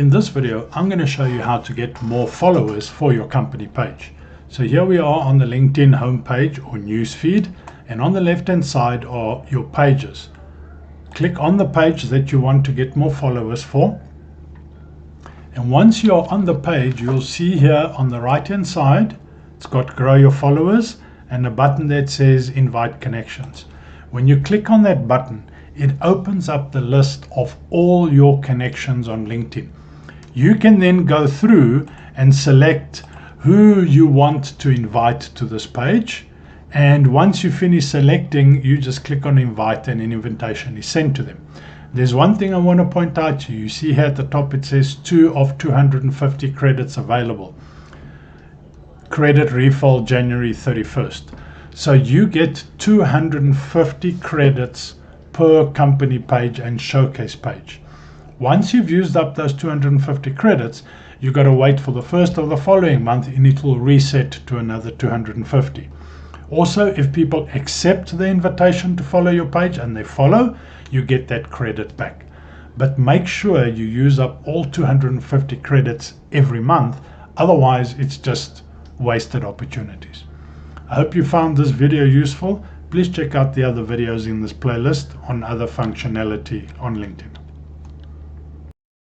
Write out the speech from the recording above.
In this video, I'm going to show you how to get more followers for your company page. So here we are on the LinkedIn homepage or newsfeed, and on the left hand side are your pages. Click on the page that you want to get more followers for. And once you're on the page, you'll see here on the right hand side, it's got grow your followers and a button that says invite connections. When you click on that button, it opens up the list of all your connections on LinkedIn. You can then go through and select who you want to invite to this page. And once you finish selecting, you just click on invite and an invitation is sent to them. There's one thing I want to point out to you. You see here at the top it says 2 of 250 credits available. Credit refill January 31st. So you get 250 credits per company page and showcase page. Once you've used up those 250 credits, you've got to wait for the first of the following month and it will reset to another 250. Also, if people accept the invitation to follow your page and they follow, you get that credit back. But make sure you use up all 250 credits every month, otherwise it's just wasted opportunities. I hope you found this video useful. Please check out the other videos in this playlist on other functionality on LinkedIn.